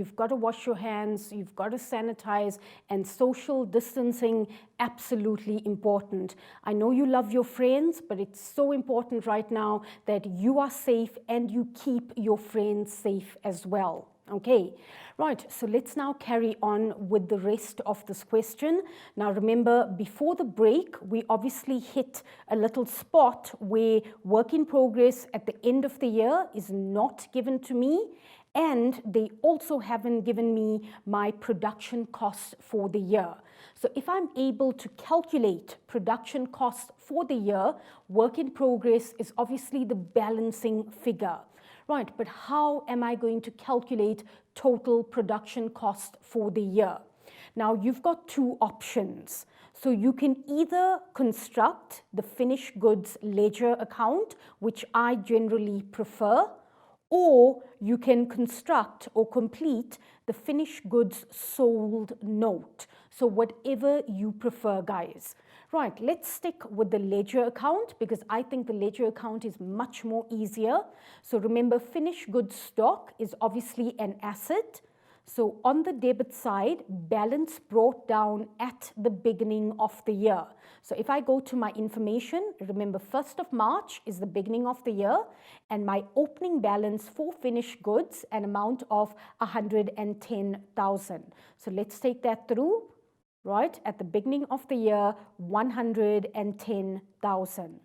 You've got to wash your hands, you've got to sanitize, and social distancing, absolutely important. I know you love your friends, but it's so important right now that you are safe and you keep your friends safe as well. Okay, right, so let's now carry on with the rest of this question. Now remember, before the break, we obviously hit a little spot where work in progress at the end of the year is not given to me, and they also haven't given me my production costs for the year. So if I'm able to calculate production costs for the year, work in progress is obviously the balancing figure. Right, but how am I going to calculate total production cost for the year? Now, you've got two options. So you can either construct the finished goods ledger account, which I generally prefer, or you can construct or complete the finished goods sold note. So whatever you prefer, guys. Right, let's stick with the ledger account because I think the ledger account is much more easier. So remember, finished goods stock is obviously an asset. So on the debit side, balance brought down at the beginning of the year. So if I go to my information, remember 1st of March is the beginning of the year, and my opening balance for finished goods, an amount of 110,000. So let's take that through. Right, at the beginning of the year, 110,000.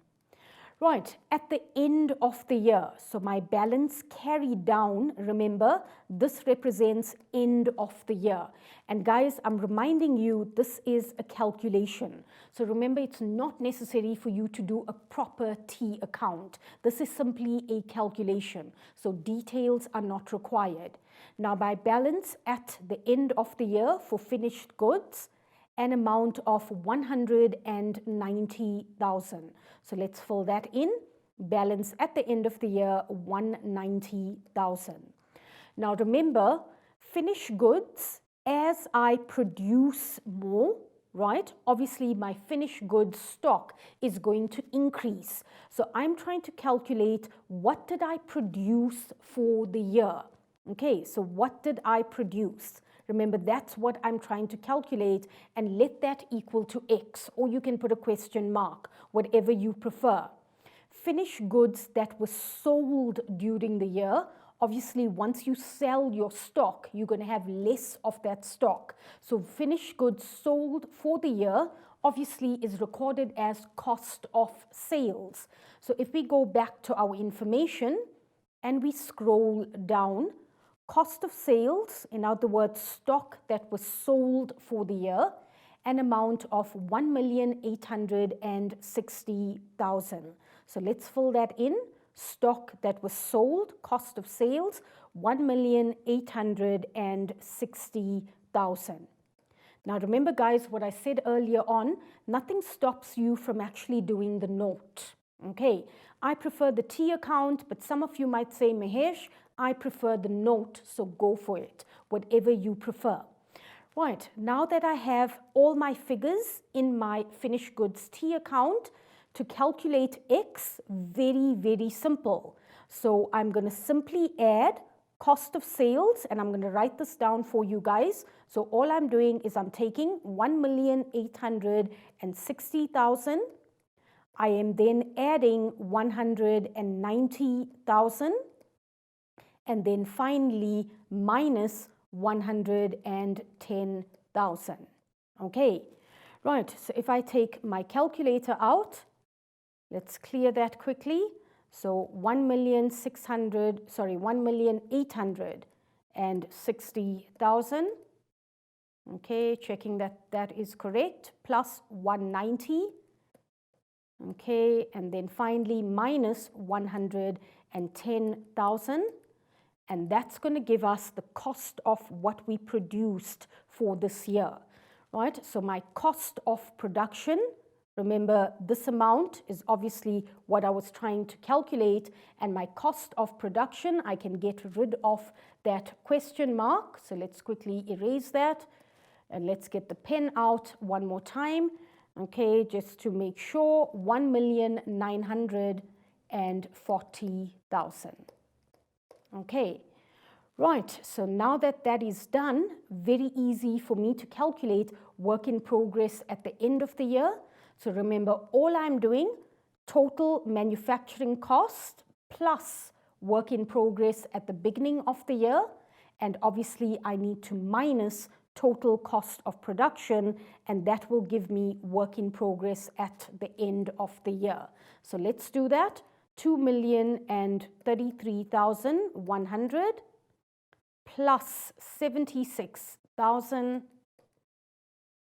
Right, at the end of the year, so my balance carried down, remember, this represents end of the year. And guys, I'm reminding you, this is a calculation. So remember, it's not necessary for you to do a proper T account. This is simply a calculation, so details are not required. Now, my balance at the end of the year for finished goods, an amount of 190,000. So let's fill that in. Balance at the end of the year, 190,000. Now remember, finished goods, as I produce more, right? Obviously, my finished goods stock is going to increase. So I'm trying to calculate what did I produce for the year. Okay, so what did I produce? Remember, that's what I'm trying to calculate, and let that equal to X, or you can put a question mark, whatever you prefer. Finished goods that were sold during the year, obviously once you sell your stock, you're going to have less of that stock. So finished goods sold for the year obviously is recorded as cost of sales. So if we go back to our information and we scroll down, cost of sales, in other words, stock that was sold for the year, an amount of 1,860,000. So let's fill that in. Stock that was sold, cost of sales, 1,860,000. Now remember, guys, what I said earlier on, nothing stops you from actually doing the note. Okay, I prefer the T account, but some of you might say, Mahesh, I prefer the note, so go for it, whatever you prefer. Right, now that I have all my figures in my finished goods T account, to calculate X, very, very simple. So I'm going to simply add cost of sales, and I'm going to write this down for you guys. So all I'm doing is I'm taking 1,860,000. I am then adding 190,000. And then finally minus 110,000. Okay, right, so if I take my calculator out, let's clear that quickly. So 1,860,000. Okay, checking that that is correct, plus 190. Okay, and then finally minus 110,000. And that's going to give us the cost of what we produced for this year, right? So my cost of production, remember this amount is obviously what I was trying to calculate, and my cost of production, I can get rid of that question mark. So let's quickly erase that, and let's get the pen out one more time. Okay, just to make sure, 1,940,000. Okay, Right, so now that that is done, very easy for me to calculate work in progress at the end of the year. So remember, all I'm doing, total manufacturing cost plus work in progress at the beginning of the year. And obviously, I need to minus total cost of production, and that will give me work in progress at the end of the year. So let's do that. 2,033,100 plus 76,000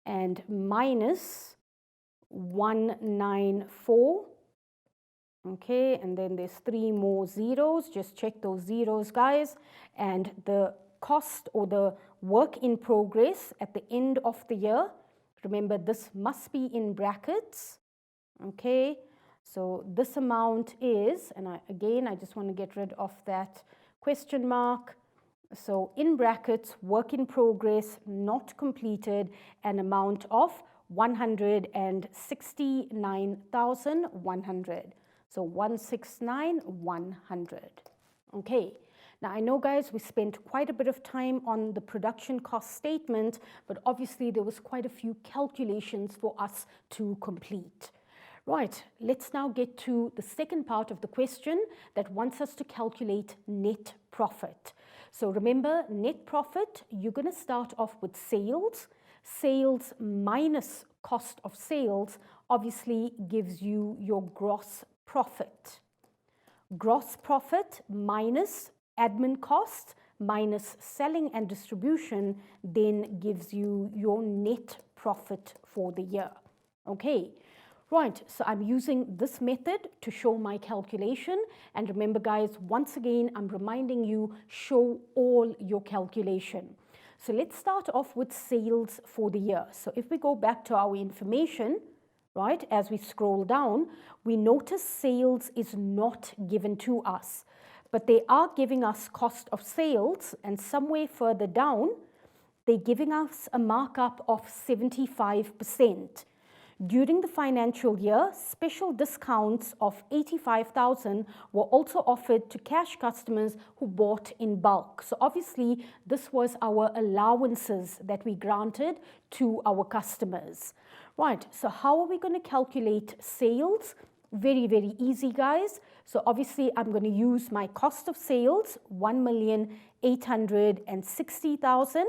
and minus 194. Okay, and then there's 3 more zeros. Just check those zeros, guys. And the cost or the work in progress at the end of the year, remember this must be in brackets. Okay, so this amount is, and again, I just want to get rid of that question mark. So in brackets, work in progress, not completed, an amount of 169,100. So 169,100. Okay. Now I know, guys, we spent quite a bit of time on the production cost statement, but obviously there was quite a few calculations for us to complete. Right, let's now get to the second part of the question that wants us to calculate net profit. So remember, net profit, you're going to start off with sales. Sales minus cost of sales obviously gives you your gross profit. Gross profit minus admin cost minus selling and distribution then gives you your net profit for the year. Okay. Right, so I'm using this method to show my calculation. And remember, guys, once again, I'm reminding you, show all your calculation. So let's start off with sales for the year. So if we go back to our information, right, as we scroll down, we notice sales is not given to us, but they are giving us cost of sales, and somewhere further down, they're giving us a markup of 75%. During the financial year, special discounts of 85,000 were also offered to cash customers who bought in bulk. So obviously, this was our allowances that we granted to our customers. Right, so how are we going to calculate sales? Very, very easy, guys. So obviously, I'm going to use my cost of sales, 1,860,000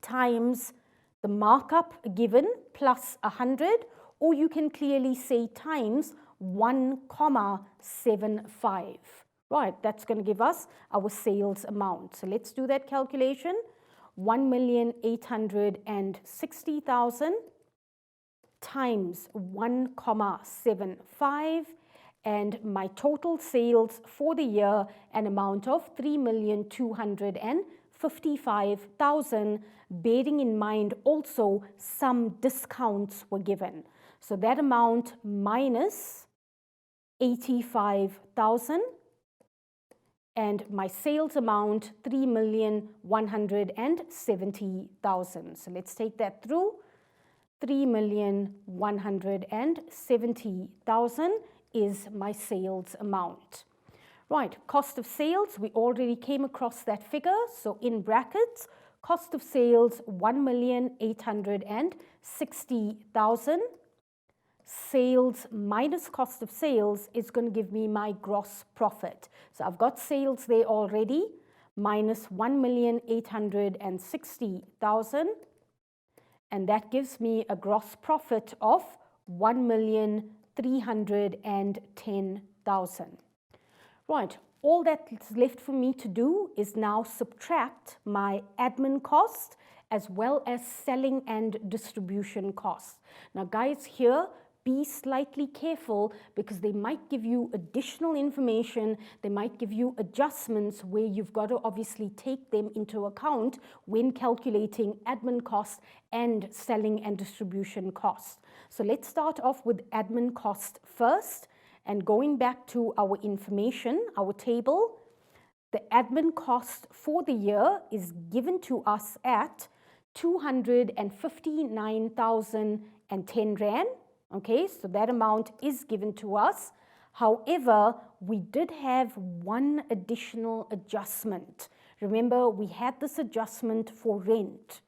times the markup given plus 100, or you can clearly say times 1,75. Right, that's going to give us our sales amount. So let's do that calculation. 1,860,000 times 1,75, and my total sales for the year, an amount of 3,255,000, bearing in mind also some discounts were given. So that amount minus 85,000, and my sales amount 3,170,000. So let's take that through. 3,170,000 is my sales amount. Right, cost of sales, we already came across that figure. So in brackets, cost of sales 1,860,000. Sales minus cost of sales is going to give me my gross profit. So I've got sales there already, minus 1,860,000. And that gives me a gross profit of 1,310,000. Right, all that's left for me to do is now subtract my admin cost as well as selling and distribution costs. Now, guys, here, be slightly careful because they might give you additional information, they might give you adjustments where you've got to obviously take them into account when calculating admin costs and selling and distribution costs. So let's start off with admin cost first, and going back to our information, our table, the admin cost for the year is given to us at 259,010 Rand. Okay, so that amount is given to us. However, we did have one additional adjustment. Remember, we had this adjustment for rent.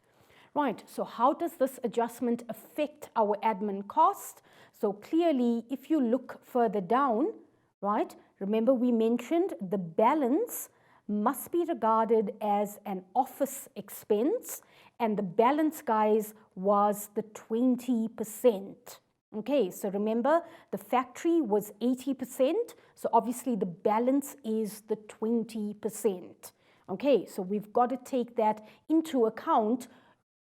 Right, so how does this adjustment affect our admin cost? So clearly, if you look further down, right, remember we mentioned the balance must be regarded as an office expense, and the balance, guys, was the 20%. Okay, so remember the factory was 80%, so obviously the balance is the 20%. Okay, so we've got to take that into account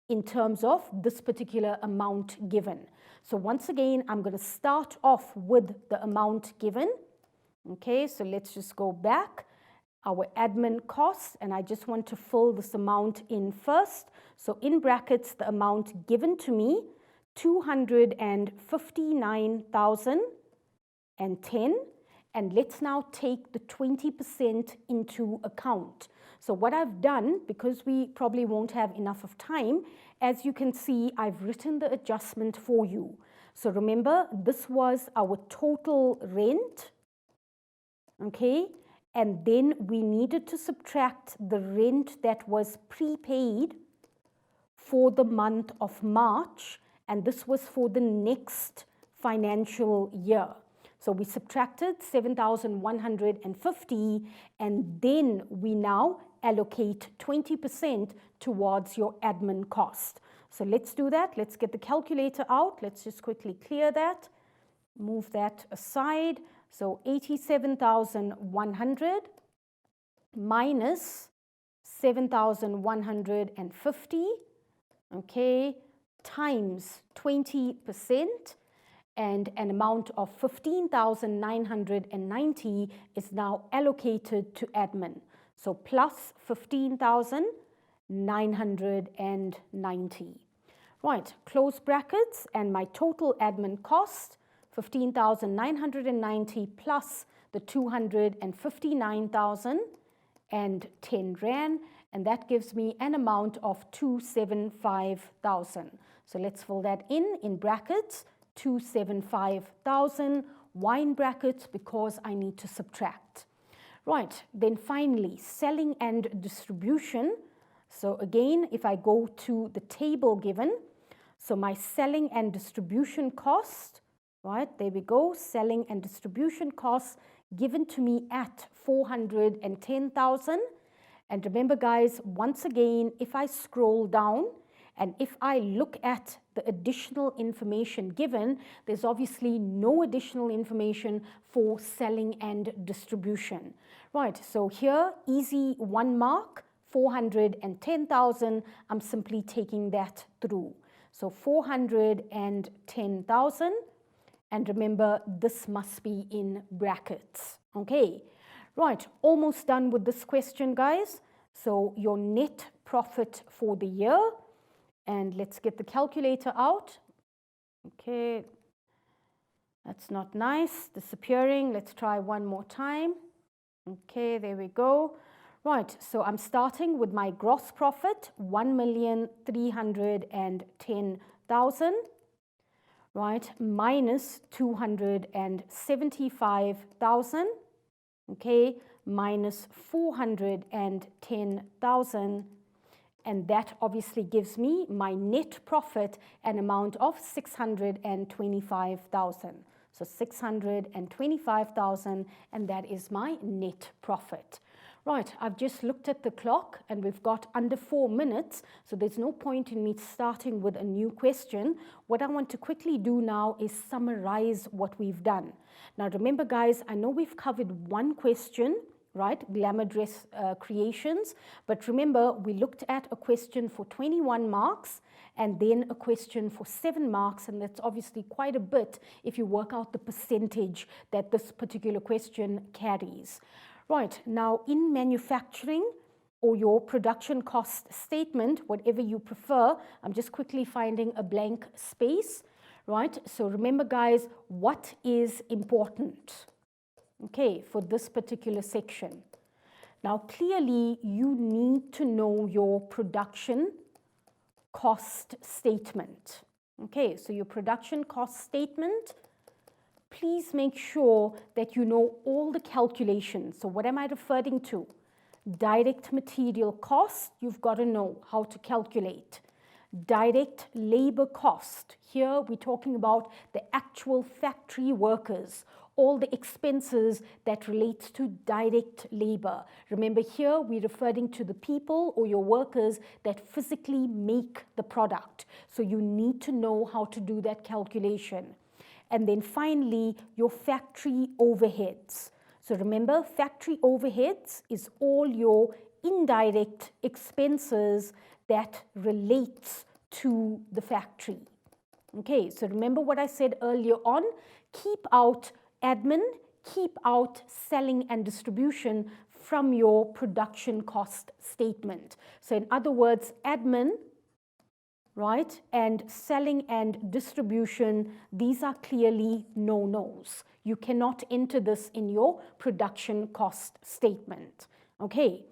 in terms of this particular amount given. So once again, I'm going to start off with the amount given. Okay, so let's just go back. Our admin costs, and I just want to fill this amount in first. So in brackets, the amount given to me, 259,010, and let's now take the 20% into account. So what I've done, because we probably won't have enough of time, as you can see, I've written the adjustment for you. So remember, this was our total rent, okay? And then we needed to subtract the rent that was prepaid for the month of March, and this was for the next financial year. So we subtracted 7,150, and then we now allocate 20% towards your admin cost. So let's do that. Let's get the calculator out. Let's just quickly clear that. Move that aside. So 87,100 minus 7,150, okay, times 20%, and an amount of 15,990 is now allocated to admin. So plus 15,990. Right, close brackets, and my total admin cost, 15,990 plus the 259,010 Rand, and that gives me an amount of 275,000. So let's fill that in brackets, 275,000, in brackets, because I need to subtract. Right, then finally, selling and distribution. So again, if I go to the table given, so my selling and distribution cost, right, there we go, selling and distribution costs given to me at 410,000. And remember, guys, once again, if I scroll down and if I look at the additional information given, there's obviously no additional information for selling and distribution. Right, so here, easy 1 mark, 410,000, I'm simply taking that through. So 410,000, and remember, this must be in brackets, okay? Right, almost done with this question, guys. So your net profit for the year, and let's get the calculator out. Okay, that's not nice, disappearing. Let's try one more time. Okay, there we go. Right, so I'm starting with my gross profit, 1,310,000, right, minus 275,000, okay, minus 410,000, and that obviously gives me my net profit, an amount of 625,000. So 625,000, and that is my net profit. Right, I've just looked at the clock and we've got under 4 minutes, so there's no point in me starting with a new question. What I want to quickly do now is summarize what we've done. Now remember, guys, I know we've covered one question, right, glamour dress creations, but remember we looked at a question for 21 marks and then a question for 7 marks, and that's obviously quite a bit if you work out the percentage that this particular question carries. Right, now in manufacturing or your production cost statement, whatever you prefer, I'm just quickly finding a blank space, right? So remember, guys, what is important, okay, for this particular section. Now, clearly, you need to know your production cost statement, okay? So your production cost statement, please make sure that you know all the calculations. So what am I referring to? Direct material cost, you've got to know how to calculate. Direct labor cost, here we're talking about the actual factory workers, all the expenses that relate to direct labor. Remember here we're referring to the people or your workers that physically make the product. So you need to know how to do that calculation. And then finally, your factory overheads. So remember, factory overheads is all your indirect expenses that relates to the factory. Okay, so remember what I said earlier on, keep out admin, keep out selling and distribution from your production cost statement. So in other words, admin, right, and selling and distribution, these are clearly no-nos. You cannot enter this in your production cost statement. Okay,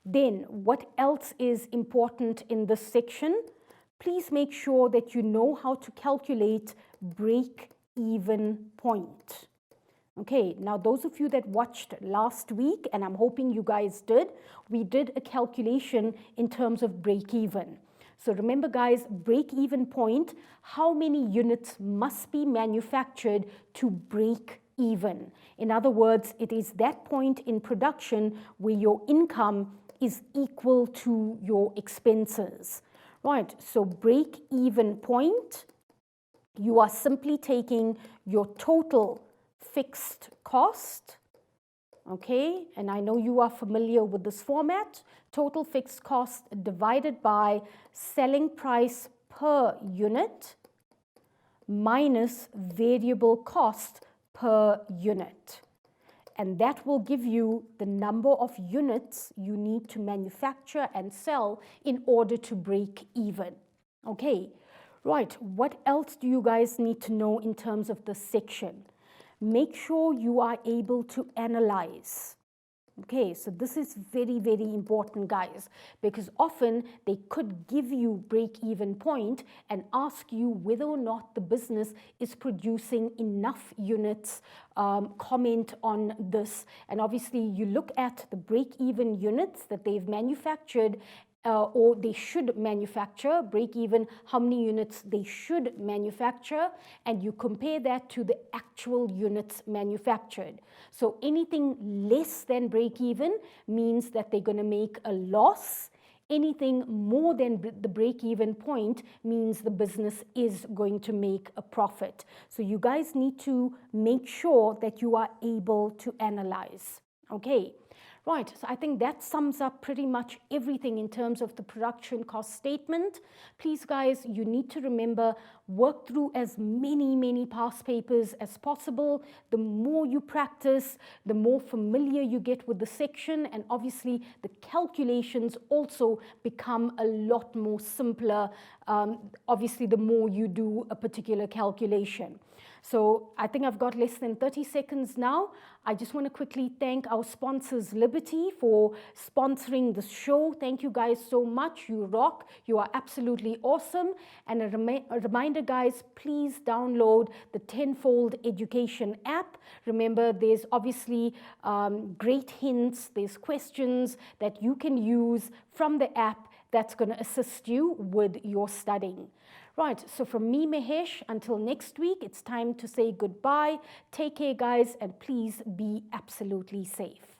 then what else is important in this section? Please make sure that you know how to calculate break-even point. Okay, now those of you that watched last week, and I'm hoping you guys did, we did a calculation in terms of break-even. So remember guys, break-even point, how many units must be manufactured to break even? In other words, it is that point in production where your income is equal to your expenses. Right, so break-even point, you are simply taking your total fixed cost, okay, and I know you are familiar with this format, total fixed cost divided by selling price per unit minus variable cost per unit. And that will give you the number of units you need to manufacture and sell in order to break even. Okay, right, what else do you guys need to know in terms of this section? Make sure you are able to analyze. Okay, so this is very, very important, guys, because often they could give you break-even point and ask you whether or not the business is producing enough units, comment on this. And obviously, you look at the break-even units that they've manufactured or they should manufacture, break even, how many units they should manufacture, and you compare that to the actual units manufactured. So anything less than break even means that they're going to make a loss. Anything more than the break-even point means the business is going to make a profit. So you guys need to make sure that you are able to analyze. Okay. Right, so I think that sums up pretty much everything in terms of the production cost statement. Please guys, you need to remember, work through as many past papers as possible. The more you practice, the more familiar you get with the section, and obviously the calculations also become a lot more simpler, obviously the more you do a particular calculation. So I think I've got less than 30 seconds now. I just want to quickly thank our sponsors, Liberty, for sponsoring this show. Thank you guys so much. You rock. You are absolutely awesome. And a reminder, guys, please download the Tenfold Education app. Remember, there's obviously great hints. There's questions that you can use from the app that's going to assist you with your studying. Right, so from me, Mahesh, until next week, it's time to say goodbye. Take care, guys, and please be absolutely safe.